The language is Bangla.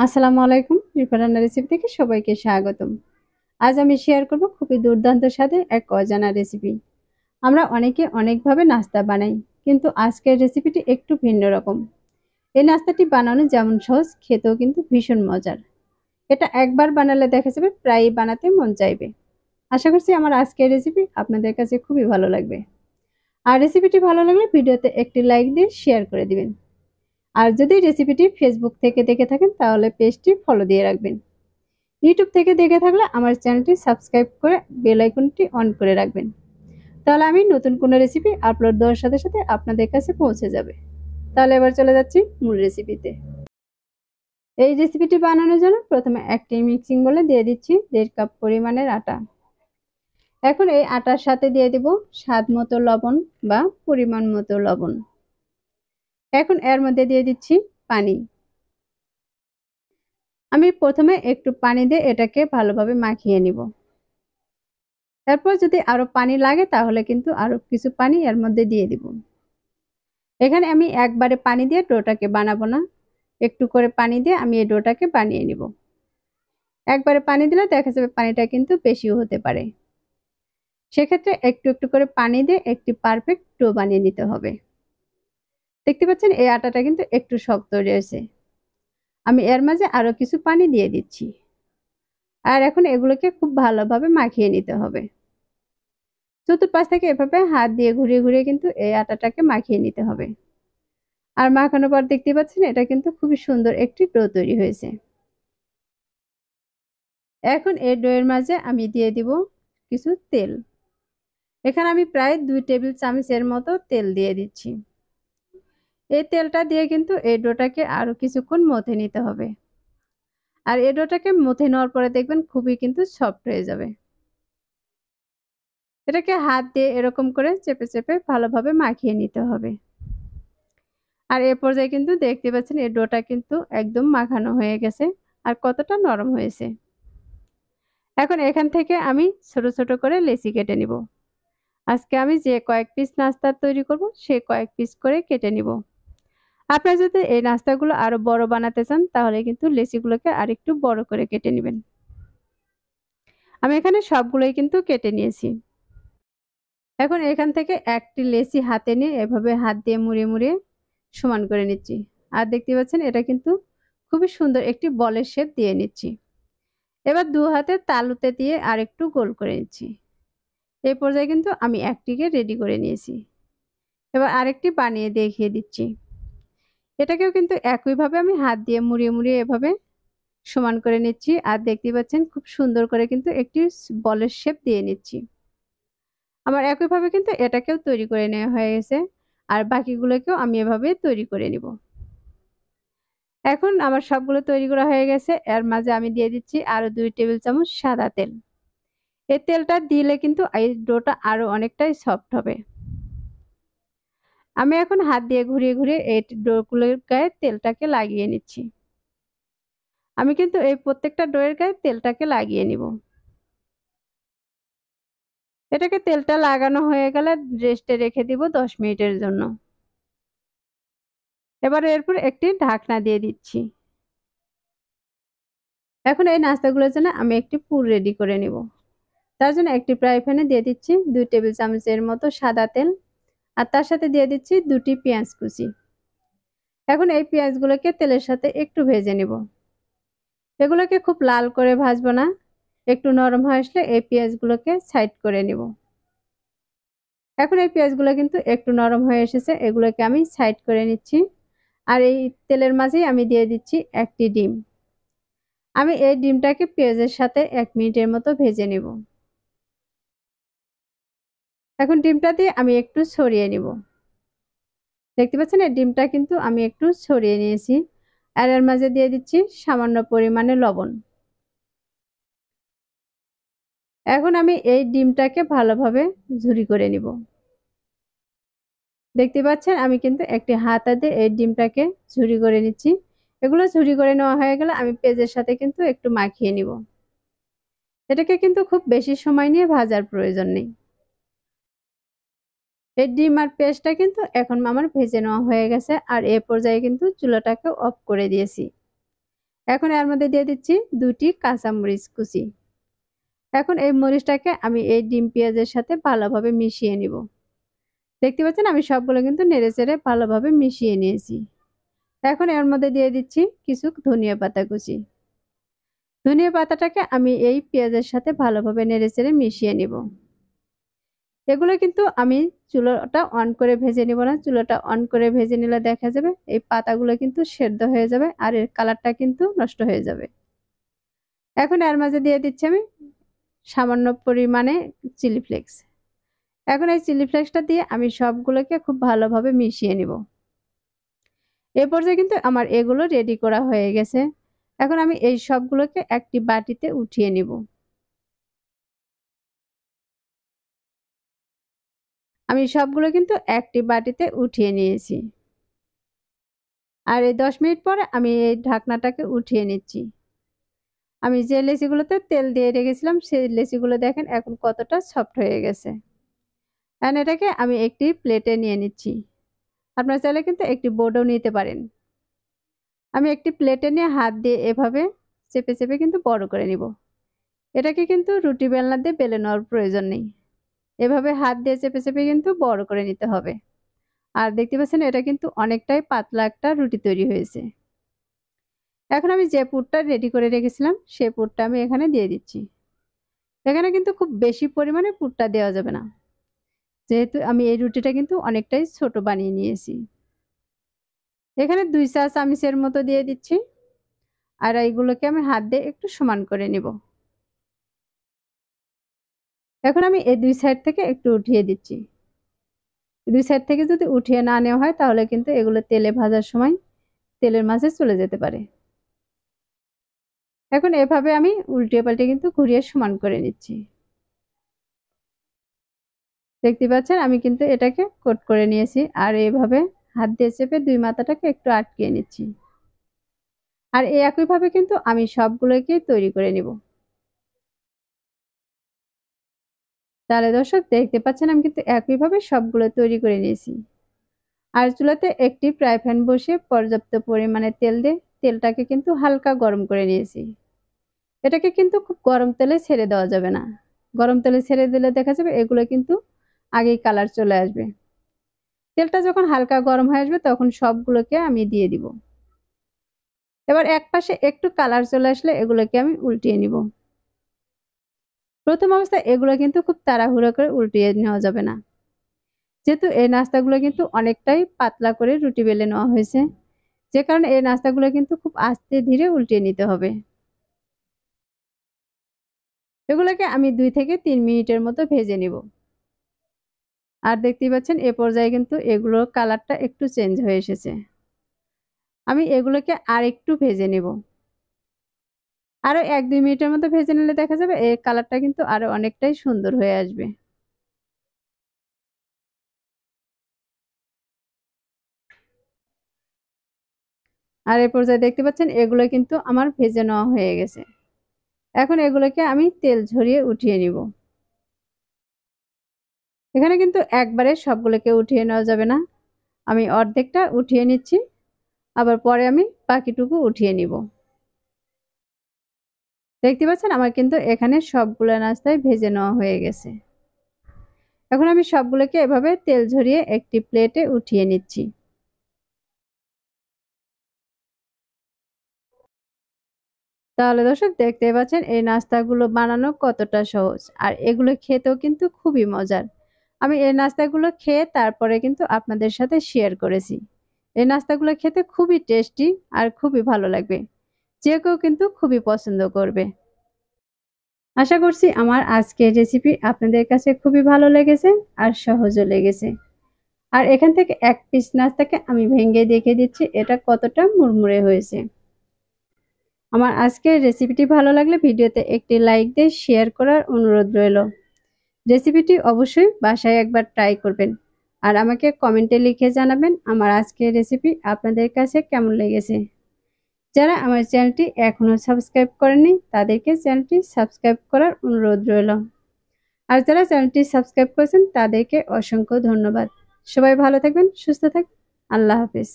আসসালামু আলাইকুম। রিফা রান্না রেসিপি থেকে সবাইকে স্বাগতম। আজ আমি শেয়ার করব খুবই দুর্দান্ত স্বাদের এক অজানা রেসিপি। আমরা অনেকে অনেকভাবে নাস্তা বানাই, কিন্তু আজকের রেসিপিটি একটু ভিন্ন রকম। এই নাস্তাটি বানানো যেমন সহজ, খেতেও কিন্তু ভীষণ মজার। এটা একবার বানালে দেখা যাবে প্রায়ই বানাতে মন চাইবে। আশা করছি আমার আজকের রেসিপি আপনাদের কাছে খুবই ভালো লাগবে। আর রেসিপিটি ভালো লাগলে ভিডিওতে একটি লাইক দিয়ে শেয়ার করে দিবেন। আর যদি রেসিপিটি ফেসবুক থেকে দেখে থাকেন তাহলে পেজটি ফলো দিয়ে রাখবেন। ইউটিউব থেকে দেখে থাকলে আমার চ্যানেলটি সাবস্ক্রাইব করে বেল আইকনটি অন করে রাখবেন। তাহলে আমি নতুন কোনো রেসিপি আপলোড দেওয়ার সাথে সাথে আপনাদের কাছে পৌঁছে যাবে। তাহলে এবার চলে যাচ্ছি মূল রেসিপিতে। এই রেসিপিটি বানানোর জন্য প্রথমে একটি মিক্সিং বলে দিয়ে দিচ্ছি 1.5 কাপ পরিমাণের আটা। এখন এই আটার সাথে দিয়ে দিব স্বাদ মতো লবণ বা পরিমাণ মতো লবণ। এখন এর মধ্যে দিয়ে দিচ্ছি পানি। আমি প্রথমে একটু পানি দিয়ে এটাকে ভালোভাবে মাখিয়ে নিব। তারপর যদি আরো পানি লাগে তাহলে কিন্তু আরো কিছু পানি এর মধ্যে দিয়ে দিব। এখানে আমি একবারে পানি দিয়ে ডোটাকে বানাবো না, একটু করে পানি দিয়ে আমি এই ডোটাকে বানিয়ে নিব। একবারে পানি দিলে দেখা যাবে পানিটা কিন্তু বেশিও হতে পারে। সেক্ষেত্রে একটু একটু করে পানি দিয়ে একটি পারফেক্ট ডো বানিয়ে নিতে হবে। দেখতে পাচ্ছেন এই আটাটা কিন্তু একটু শক্ত রয়েছে। আমি এর মাঝে আরো কিছু পানি দিয়ে দিচ্ছি। আর এখন এগুলোকে খুব ভালোভাবে মাখিয়ে নিতে হবে। চতুর্পাশ থেকে এভাবে হাত দিয়ে ঘুরিয়ে ঘুরিয়ে কিন্তু এই আটাটাকে মাখিয়ে নিতে হবে। আর মাখানোর পর দেখতে পাচ্ছেন এটা কিন্তু খুবই সুন্দর একটি ডো তৈরি হয়েছে। এখন এই ডোয়ের মাঝে আমি দিয়ে দিব কিছু তেল। এখানে আমি প্রায় 2 টেবিল চামচের মতো তেল দিয়ে দিচ্ছি। এই তেলটা দিয়ে কিন্তু এই ডোটাকে আরো কিছুক্ষণ মথে নিতে হবে। আর এই ডোটাকে মথে নেওয়ার পরে দেখবেন খুবই কিন্তু সফট হয়ে যাবে। এটাকে হাত দিয়ে এরকম করে চেপে চেপে ভালোভাবে মাখিয়ে নিতে হবে। আর এ পর্যায়ে কিন্তু দেখতে পাচ্ছেন এই ডোটা কিন্তু একদম মাখানো হয়ে গেছে আর কতটা নরম হয়েছে। এখন এখান থেকে আমি ছোট ছোট করে লেচি কেটে নিব। আজকে আমি যে কয়েক পিস নাস্তা তৈরি করব সে কয়েক পিস করে কেটে নিব। আপনারা যদি এই নাস্তাগুলো আরো বড় বানাতে চান তাহলে কিন্তু লেচিগুলোকে আরেকটু বড় করে কেটে নেবেন। আমি এখানে সবগুলোই কিন্তু কেটে নিয়েছি। এখন এখান থেকে একটি লেচি হাতে নিয়ে এভাবে হাত দিয়ে মুড়িয়ে মুড়িয়ে সমান করে নিচ্ছি। আর দেখতে পাচ্ছেন এটা কিন্তু খুবই সুন্দর একটি বলের শেপ দিয়ে নিচ্ছি। এবার দু হাতে তালুতে দিয়ে আরেকটু গোল করে নিচ্ছি। এই পর্যায়ে কিন্তু আমি একটিকে রেডি করে নিয়েছি। এবার আরেকটি বানিয়ে দেখিয়ে দিচ্ছি। এটাকেও কিন্তু একইভাবে আমি হাত দিয়ে মুড়িয়ে মুড়িয়ে এভাবে সমান করে নিচ্ছি। আর দেখতে পাচ্ছেন খুব সুন্দর করে কিন্তু একটি বলের শেপ দিয়ে নিচ্ছি। আমার একইভাবে কিন্তু এটাকেও তৈরি করে নেওয়া হয়ে গেছে। আর বাকিগুলোকেও আমি এভাবে তৈরি করে নিব। এখন আমার সবগুলো তৈরি করা হয়ে গেছে। এর মাঝে আমি দিয়ে দিচ্ছি আরো 2 টেবিল চামচ সাদা তেল। এই তেলটা দিলে কিন্তু এই ডোটা আরো অনেকটাই সফট হবে। আমি এখন হাত দিয়ে ঘুরিয়ে ঘুরিয়ে এই ডোগুলোর গায়ে তেলটাকে লাগিয়ে নিচ্ছি। আমি কিন্তু এই প্রত্যেকটা ডোয়ের গায়ে তেলটাকে লাগিয়ে নিব। এটাকে তেলটা লাগানো হয়ে গেলে রেস্টে রেখে দিব 10 মিনিটের জন্য। এবার এরপর একটি ঢাকনা দিয়ে দিচ্ছি। এখন এই নাস্তাগুলোর জন্য আমি একটি পুর রেডি করে নিব। তার জন্য একটি ফ্রাই প্যানে দিয়ে দিচ্ছি 2 টেবিল চামচের মতো সাদা তেল। আর তার সাথে দিয়ে দিচ্ছি 2টি পেঁয়াজ কুচি। এখন এই পেঁয়াজগুলোকে তেলের সাথে একটু ভেজে নিব। এগুলোকে খুব লাল করে ভাজবো না, একটু নরম হয়ে আসলে এই পেঁয়াজগুলোকে সাইড করে নিব। এখন এই পেঁয়াজগুলো কিন্তু একটু নরম হয়ে এসেছে, এগুলোকে আমি সাইড করে নিচ্ছি। আর এই তেলের মাঝেই আমি দিয়ে দিচ্ছি একটি ডিম। আমি এই ডিমটাকে পেঁয়াজের সাথে 1 মিনিটের মতো ভেজে নিব। এখন ডিমটা দিয়ে আমি একটু ছড়িয়ে নিব। দেখতে পাচ্ছেন এই ডিমটা কিন্তু আমি একটু ছড়িয়ে নিয়েছি। আর এর মাঝে দিয়ে দিচ্ছি সামান্য পরিমাণে লবণ। এখন আমি এই ডিমটাকে ভালোভাবে ঝুরি করে নিব। দেখতে পাচ্ছেন আমি কিন্তু একটি হাতা দিয়ে এই ডিমটাকে ঝুরি করে নিচ্ছি। এগুলো ঝুরি করে নেওয়া হয়ে গেলে আমি পেঁয়াজের সাথে কিন্তু একটু মাখিয়ে নিব। এটাকে কিন্তু খুব বেশি সময় নিয়ে ভাজার প্রয়োজন নেই। এই ডিম আর পেঁয়াজটা কিন্তু এখন আমার ভেজে নেওয়া হয়ে গেছে। আর এ পর্যায়ে কিন্তু চুলাটাকে অফ করে দিয়েছি। এখন এর মধ্যে দিয়ে দিচ্ছি 2টি কাঁচামরিচ কুচি। এখন এই মরিচটাকে আমি এই ডিম পেঁয়াজের সাথে ভালোভাবে মিশিয়ে নিব। দেখতে পাচ্ছেন আমি সবগুলো কিন্তু নেড়েচেড়ে ভালোভাবে মিশিয়ে নিয়েছি। এখন এর মধ্যে দিয়ে দিচ্ছি কিছু ধনিয়া পাতা কুচি। ধনিয়া পাতাটাকে আমি এই পেঁয়াজের সাথে ভালোভাবে নেড়েচেড়ে মিশিয়ে নিব। এগুলো কিন্তু আমি চুলাটা অন করে ভেজে নিব না। চুলাটা অন করে ভেজে নিলে দেখা যাবে এই পাতাগুলো কিন্তু সেদ্ধ হয়ে যাবে আর এর কালারটা কিন্তু নষ্ট হয়ে যাবে। এখন এর মাঝে দিয়ে দিচ্ছি আমি সামান্য পরিমাণে চিলি ফ্লেক্স। এখন এই চিলি ফ্লেক্সটা দিয়ে আমি সবগুলোকে খুব ভালোভাবে মিশিয়ে নিব। এ পর্যায়ে কিন্তু আমার এগুলো রেডি করা হয়ে গেছে। এখন আমি এই সবগুলোকে একটি বাটিতে উঠিয়ে নিব। আমি সবগুলো কিন্তু একটি বাটিতে উঠিয়ে নিয়েছি। আর এই 10 মিনিট পরে আমি এই ঢাকনাটাকে উঠিয়ে নিচ্ছি। আমি যে লেচিগুলোতে তেল দিয়ে রেখেছিলাম সেই লেচিগুলো দেখেন এখন কতটা সফট হয়ে গেছে। এখন এটাকে আমি একটি প্লেটে নিয়ে নিচ্ছি। আপনারা চাইলে কিন্তু একটি বোর্ডও নিতে পারেন। আমি একটি প্লেটে নিয়ে হাত দিয়ে এভাবে চেপে চেপে কিন্তু বড় করে নিব। এটাকে কিন্তু রুটি বেলনা দিয়ে বেলে নেওয়ার প্রয়োজন নেই। এভাবে হাত দিয়ে চেপে চেপে কিন্তু বড় করে নিতে হবে। আর দেখতে পাচ্ছেন এটা কিন্তু অনেকটাই পাতলা একটা রুটি তৈরি হয়েছে। এখন আমি যে পুরটা রেডি করে রেখেছিলাম সেই পুরটা আমি এখানে দিয়ে দিচ্ছি। এখানে কিন্তু খুব বেশি পরিমাণে পুরটা দেওয়া যাবে না, যেহেতু আমি এই রুটিটা কিন্তু অনেকটাই ছোট বানিয়ে নিয়েছি। এখানে 2 চা চামচের মতো দিয়ে দিচ্ছি। আর এইগুলোকে আমি হাত দিয়ে একটু সমান করে নিব। এখন আমি এই 2 সাইড থেকে একটু উঠিয়ে দিচ্ছি। 2 সাইড থেকে যদি উঠিয়ে না নেওয়া হয় তাহলে কিন্তু এগুলো তেলে ভাজার সময় তেলের মাঝে চলে যেতে পারে। এখন এভাবে আমি উল্টে পাল্টে কিন্তু ঘুরিয়ে সমান করে নিচ্ছি। দেখতে পাচ্ছেন আমি কিন্তু এটাকে কোট করে নিয়েছি আর এইভাবে হাত দিয়ে চেপে 2 মাথাটাকে একটু আটকিয়ে নিচ্ছি। আর এই একইভাবে কিন্তু আমি সবগুলোকে তৈরি করে নিব। তাহলে দর্শক দেখতে পাচ্ছেন আমি কিন্তু একইভাবে সবগুলো তৈরি করে নিয়েছি। আর চুলাতে একটি ফ্রাই প্যান বসিয়ে পর্যাপ্ত পরিমাণে তেল দিয়ে তেলটাকে কিন্তু হালকা গরম করে নিয়েছি। এটাকে কিন্তু খুব গরম তেলে ছেড়ে দেওয়া যাবে না। গরম তেলে ছেড়ে দিলে দেখা যাবে এগুলো কিন্তু আগেই কালার চলে আসবে। তেলটা যখন হালকা গরম হয়ে আসবে তখন সবগুলোকে আমি দিয়ে দিব। এবার এক পাশে একটু কালার চলে আসলে এগুলোকে আমি উল্টিয়ে নিব। প্রথম অবস্থায় এগুলো কিন্তু খুব তাড়াহুড়ো করে উল্টিয়ে নেওয়া যাবে না, যেহেতু এই নাস্তাগুলো কিন্তু অনেকটাই পাতলা করে রুটি বেলে নেওয়া হয়েছে, যে কারণে এই নাস্তাগুলো কিন্তু খুব আস্তে ধীরে উল্টিয়ে নিতে হবে। এগুলোকে আমি 2 থেকে 3 মিনিটের মতো ভেজে নিব। আর দেখতেই পাচ্ছেন এ পর্যায়ে কিন্তু এগুলোর কালারটা একটু চেঞ্জ হয়ে এসেছে। আমি এগুলোকে আরেকটু ভেজে নেব। আরো 1-2 মিনিটের মতো ভেজে নিলে দেখা যাবে এর কালারটা কিন্তু আরো অনেকটাই সুন্দর হয়ে আসবে। আর এই পর্যায়ে দেখতে পাচ্ছেন এগুলো কিন্তু আমার ভেজে নেওয়া হয়ে গেছে। এখন এগুলোকে আমি তেল ঝরিয়ে উঠিয়ে নিব। এখানে কিন্তু একবারে সবগুলোকে উঠিয়ে নেওয়া যাবে না। আমি অর্ধেকটা উঠিয়ে নিচ্ছি, আবার পরে আমি বাকিটুকু উঠিয়ে নিব। দেখতে পাচ্ছেন আমার কিন্তু এখানে সবগুলো নাস্তায় ভেজে নেওয়া হয়ে গেছে। এখন আমি সবগুলোকে এভাবে তেল ঝরিয়ে একটি প্লেটে উঠিয়ে নিচ্ছি। তাহলে দর্শক দেখতেই পাচ্ছেন এই নাস্তাগুলো বানানো কতটা সহজ আর এগুলো খেতেও কিন্তু খুবই মজার। আমি এই নাস্তাগুলো খেয়ে তারপরে কিন্তু আপনাদের সাথে শেয়ার করেছি। এই নাস্তাগুলো খেতে খুবই টেস্টি আর খুবই ভালো লাগবে, যে কেউ কিন্তু খুবই পছন্দ করবে। আশা করছি আমার আজকের রেসিপি আপনাদের কাছে খুবই ভালো লেগেছে আর সহজও লেগেছে। আর এখান থেকে এক পিস নাস্তাকে আমি ভেঙে দেখে দিচ্ছি এটা কতটা মুড়মুড়ে হয়েছে। আমার আজকের রেসিপিটি ভালো লাগলে ভিডিওতে একটি লাইক দিয়ে শেয়ার করার অনুরোধ রইল। রেসিপিটি অবশ্যই বাসায় একবার ট্রাই করবেন আর আমাকে কমেন্টে লিখে জানাবেন আমার আজকের রেসিপি আপনাদের কাছে কেমন লেগেছে। যারা আমার চ্যানেলটি এখনো সাবস্ক্রাইব করেননি তাদেরকে চ্যানেলটি সাবস্ক্রাইব করার অনুরোধ রইল। আর যারা চ্যানেলটি সাবস্ক্রাইব করেছেন তাদেরকে অসংখ্য ধন্যবাদ। সবাই ভালো থাকবেন, সুস্থ থাকবেন। আল্লাহ হাফেজ।